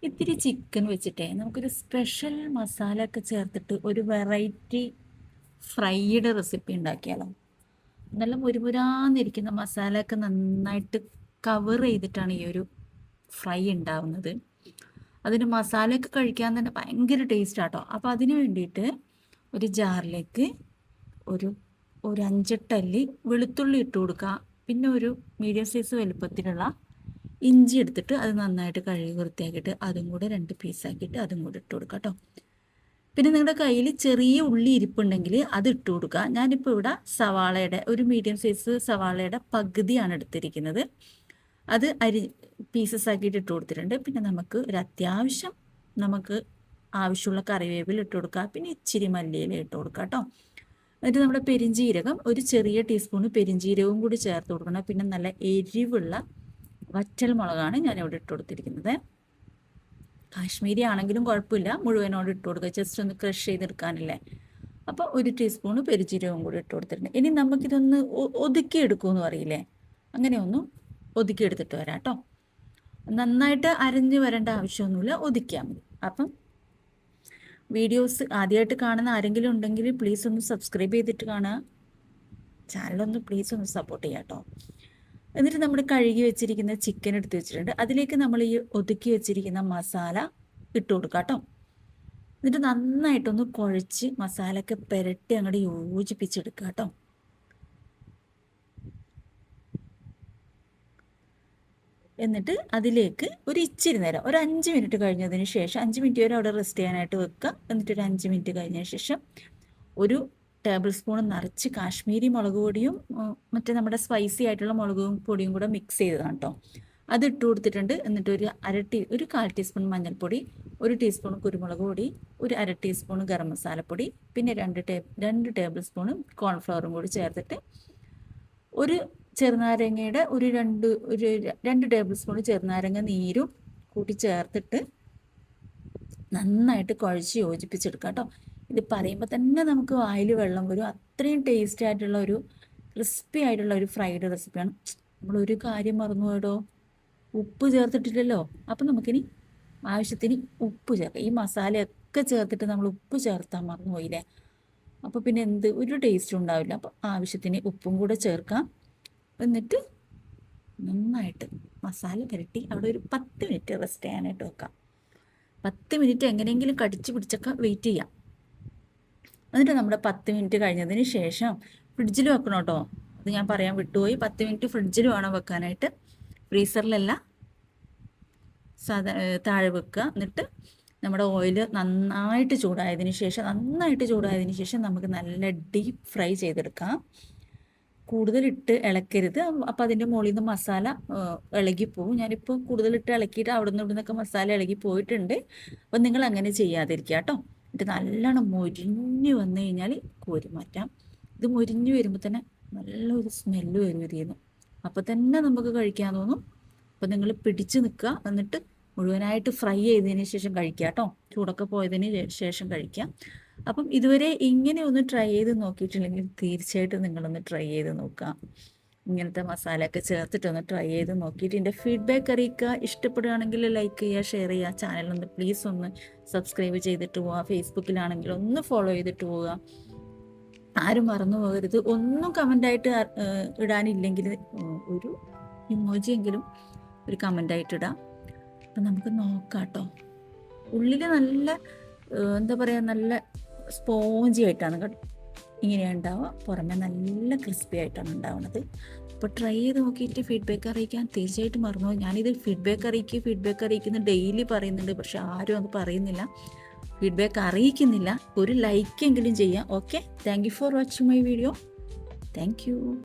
ഇത്തിരി ചിക്കൻ വെച്ചിട്ടേ നമുക്കൊരു സ്പെഷ്യൽ മസാല ഒക്കെ ചേർത്തിട്ട് ഒരു വെറൈറ്റി ഫ്രൈഡ് റെസിപ്പി ഉണ്ടാക്കിയാലോ. നല്ല മുരുമുരാന്നിരിക്കുന്ന മസാലയൊക്കെ നന്നായിട്ട് കവർ ചെയ്തിട്ടാണ് ഈ ഒരു ഫ്രൈ ഉണ്ടാവുന്നത്. അതിന് മസാലയൊക്കെ കഴിക്കാൻ തന്നെ ഭയങ്കര ടേസ്റ്റ് ആട്ടോ. അപ്പോൾ അതിന് വേണ്ടിയിട്ട് ഒരു ജാറിലേക്ക് ഒരു ഒരു 5-8 അല്ലി വെളുത്തുള്ളി ഇട്ട് കൊടുക്കുക. പിന്നെ ഒരു മീഡിയം സൈസ് വലുപ്പത്തിലുള്ള ഇഞ്ചി എടുത്തിട്ട് അത് നന്നായിട്ട് കഴുകി വൃത്തിയാക്കിയിട്ട് അതും കൂടെ 2 പീസാക്കിയിട്ട് അതും കൂടെ ഇട്ട് കൊടുക്കുക കേട്ടോ. പിന്നെ നിങ്ങളുടെ കയ്യിൽ ചെറിയ ഉള്ളി ഇരിപ്പുണ്ടെങ്കിൽ അത് ഇട്ട് കൊടുക്കുക. ഞാനിപ്പോൾ ഇവിടെ സവാളയുടെ ഒരു മീഡിയം സൈസ് സവാളയുടെ പകുതിയാണ് എടുത്തിരിക്കുന്നത്. അത് പീസസ് ആക്കിയിട്ട് ഇട്ട് കൊടുത്തിട്ടുണ്ട്. പിന്നെ നമുക്ക് ഒരു അത്യാവശ്യം നമുക്ക് ആവശ്യമുള്ള കറിവേപ്പില ഇട്ട് കൊടുക്കുക. പിന്നെ ഇച്ചിരി മല്ലിയില ഇട്ട് കൊടുക്കുക കേട്ടോ. എന്നിട്ട് നമ്മുടെ പെരിഞ്ജീരകം ഒരു ചെറിയ ടീസ്പൂണ് പെരിഞ്ജീരകവും കൂടി ചേർത്ത് കൊടുക്കണം. പിന്നെ നല്ല എരിവുള്ള വറ്റൽ മുളകാണ് ഞാനിവിടെ ഇട്ട് കൊടുത്തിരിക്കുന്നത്. കാശ്മീരി ആണെങ്കിലും കുഴപ്പമില്ല, മുഴുവനോട് ഇട്ട് കൊടുക്കുക, ജസ്റ്റ് ഒന്ന് ക്രഷ് ചെയ്തെടുക്കാനല്ലേ. അപ്പോൾ ഒരു ടീസ്പൂണ് പെരിഞ്ജീരകവും കൂടി ഇട്ട് കൊടുത്തിട്ടുണ്ട്. ഇനി നമുക്കിതൊന്ന് ഒതുക്കി എടുക്കുമെന്ന് പറയില്ലേ, അങ്ങനെ ഒന്ന് ഒതുക്കി എടുത്തിട്ട് വരാം കേട്ടോ. നന്നായിട്ട് അരഞ്ഞ് വരേണ്ട ആവശ്യമൊന്നുമില്ല, ഒതുക്കിയാൽ മതി. അപ്പം വീഡിയോസ് ആദ്യമായിട്ട് കാണുന്ന ആരെങ്കിലും ഉണ്ടെങ്കിൽ പ്ലീസ് ഒന്ന് സബ്സ്ക്രൈബ് ചെയ്തിട്ട് കാണുക, ചാനലൊന്ന് പ്ലീസ് ഒന്ന് സപ്പോർട്ട് ചെയ്യാം കേട്ടോ. എന്നിട്ട് നമ്മൾ കഴുകി വെച്ചിരിക്കുന്ന ചിക്കൻ എടുത്ത് വെച്ചിട്ടുണ്ട്. അതിലേക്ക് നമ്മൾ ഈ ഒതുക്കി വെച്ചിരിക്കുന്ന മസാല ഇട്ട് കൊടുക്കാം കേട്ടോ. എന്നിട്ട് നന്നായിട്ടൊന്ന് കുഴച്ച് മസാലയൊക്കെ പുരട്ടി അങ്ങോട്ട് യോജിപ്പിച്ചെടുക്കുക കേട്ടോ. എന്നിട്ട് അതിലേക്ക് ഒരു ഇച്ചിരി നേരം ഒരു 5 മിനിറ്റ് കഴിഞ്ഞതിന് ശേഷം 5 മിനിറ്റ് വരെ അവിടെ റെസ്റ്റ് ചെയ്യാനായിട്ട് വെക്കുക. എന്നിട്ട് ഒരു 5 മിനിറ്റ് കഴിഞ്ഞതിന് ശേഷം ഒരു ടേബിൾ സ്പൂൺ നിറച്ച് കാശ്മീരി മുളക് പൊടിയും മറ്റേ നമ്മുടെ സ്പൈസി ആയിട്ടുള്ള മുളക് പൊടിയും കൂടെ മിക്സ് ചെയ്തതാണ് കേട്ടോ. അത് ഇട്ട് കൊടുത്തിട്ടുണ്ട്. എന്നിട്ട് ഒരു 1/4 ടീസ്പൂൺ മഞ്ഞൾപ്പൊടി, 1 ടീസ്പൂൺ കുരുമുളക് പൊടി, ഒരു 1/2 ടീസ്പൂൺ ഗരം മസാലപ്പൊടി, പിന്നെ 2 ടേബിൾ സ്പൂൺ കോൺഫ്ലവറും കൂടി ചേർത്തിട്ട് ഒരു ചെറുനാരങ്ങയുടെ ഒരു 2 ടേബിൾ സ്പൂൺ ചെറുനാരങ്ങ നീരും കൂട്ടി ചേർത്തിട്ട് നന്നായിട്ട് കുഴച്ച് യോജിപ്പിച്ചെടുക്കാം കേട്ടോ. ഇത് പറയുമ്പോൾ തന്നെ നമുക്ക് വായിൽ വെള്ളം വരും. അത്രയും ടേസ്റ്റി ആയിട്ടുള്ള ഒരു ക്രിസ്പി ആയിട്ടുള്ള ഒരു ഫ്രൈഡ് റെസിപ്പിയാണ്. നമ്മളൊരു കാര്യം മറന്നു പോയടോ, ഉപ്പ് ചേർത്തിട്ടില്ലല്ലോ. അപ്പം നമുക്കിനി ആവശ്യത്തിന് ഉപ്പ് ചേർക്കാം. ഈ മസാലയൊക്കെ ചേർത്തിട്ട് നമ്മൾ ഉപ്പ് ചേർത്താൻ മറന്നു പോയില്ലേ, അപ്പോൾ പിന്നെ ഒരു ടേസ്റ്റും ഉണ്ടാവില്ല. അപ്പോൾ ആവശ്യത്തിന് ഉപ്പും കൂടെ ചേർക്കാം. എന്നിട്ട് നന്നായിട്ട് മസാല പുരട്ടി അവിടെ ഒരു 10 മിനിറ്റ് റെസ്റ്റ് ചെയ്യാനായിട്ട് വെക്കാം. 10 മിനിറ്റ് എങ്ങനെയെങ്കിലും കടിച്ച് പിടിച്ചൊക്കെ വെയിറ്റ് ചെയ്യാം. എന്നിട്ട് നമ്മുടെ 10 മിനിറ്റ് കഴിഞ്ഞതിന് ശേഷം ഫ്രിഡ്ജിൽ വെക്കണം കേട്ടോ. അത് ഞാൻ പറയാൻ വിട്ടുപോയി. 10 മിനിറ്റ് ഫ്രിഡ്ജിൽ വേണം വെക്കാനായിട്ട്, ഫ്രീസറിലല്ല, താഴെ വെക്കുക. എന്നിട്ട് നമ്മുടെ ഓയിൽ നന്നായിട്ട് ചൂടായതിന് ശേഷം നമുക്ക് നല്ല ഡീപ്പ് ഫ്രൈ ചെയ്തെടുക്കാം. കൂടുതലിട്ട് ഇളക്കരുത്, അപ്പം അതിൻ്റെ മുകളിൽ നിന്ന് മസാല ഇളകിപ്പോവും. ഞാനിപ്പോൾ കൂടുതലിട്ട് ഇളക്കിയിട്ട് അവിടെ നിന്നൊക്കെ മസാല ഇളകി പോയിട്ടുണ്ട്. അപ്പം നിങ്ങൾ അങ്ങനെ ചെയ്യാതിരിക്കുക കേട്ടോ. എന്നിട്ട് നല്ലോണം മൊരിഞ്ഞ് വന്നു കഴിഞ്ഞാൽ കോരി മാറ്റാം. ഇത് മൊരിഞ്ഞ് വരുമ്പോൾ തന്നെ നല്ലൊരു സ്മെല്ല് വരും ഇതിന്ന്. അപ്പോൾ തന്നെ നമുക്ക് കഴിക്കാൻ തോന്നും. അപ്പം നിങ്ങൾ പിടിച്ച് നിൽക്കുക. എന്നിട്ട് മുഴുവനായിട്ട് ഫ്രൈ ചെയ്തതിന് ശേഷം കഴിക്കുക കേട്ടോ. ചൂടൊക്കെ പോയതിന് ശേഷം കഴിക്കാം. അപ്പം ഇതുവരെ ഇങ്ങനെ ഒന്ന് ട്രൈ ചെയ്ത് നോക്കിയിട്ടില്ലെങ്കിൽ തീർച്ചയായിട്ടും നിങ്ങളൊന്ന് ട്രൈ ചെയ്ത് നോക്കുക. ഇങ്ങനത്തെ മസാലയൊക്കെ ചേർത്തിട്ടൊന്ന് ട്രൈ ചെയ്ത് നോക്കിയിട്ട് എൻ്റെ ഫീഡ്ബാക്ക് അറിയിക്കുക. ഇഷ്ടപ്പെടുകയാണെങ്കിൽ ലൈക്ക് ചെയ്യുക, ഷെയർ ചെയ്യുക. ചാനലൊന്ന് പ്ലീസ് ഒന്ന് സബ്സ്ക്രൈബ് ചെയ്തിട്ട് പോവുക. ഫേസ്ബുക്കിലാണെങ്കിൽ ഒന്ന് ഫോളോ ചെയ്തിട്ട് പോവുക. ആരും മറന്നു പോകരുത്. ഒന്നും കമൻ്റായിട്ട് ഇടാനില്ലെങ്കിൽ ഒരു ഇമോജി എങ്കിലും ഒരു കമൻ്റായിട്ട് ഇടാം. അപ്പം നമുക്ക് നോക്കാം കേട്ടോ. ഉള്ളിൽ നല്ല എന്താ പറയുക, നല്ല സ്പോഞ്ചി ആയിട്ടാണ് ഇങ്ങനെയാണ് ഉണ്ടാവുക. പുറമെ നല്ല ക്രിസ്പി ആയിട്ടാണ് ഉണ്ടാവുന്നത്. അപ്പോൾ ട്രൈ ചെയ്ത് നോക്കിയിട്ട് ഫീഡ്ബാക്ക് അറിയിക്കാൻ തീർച്ചയായിട്ടും മറന്നു. ഞാനിത് ഫീഡ്ബാക്ക് അറിയിക്കുന്ന ഡെയിലി പറയുന്നുണ്ട്, പക്ഷെ ആരും അത് പറയുന്നില്ല, ഫീഡ്ബാക്ക് അറിയിക്കുന്നില്ല. ഒരു ലൈക്ക് എങ്കിലും ചെയ്യാം. Okay, thank you for watching my video. Thank you.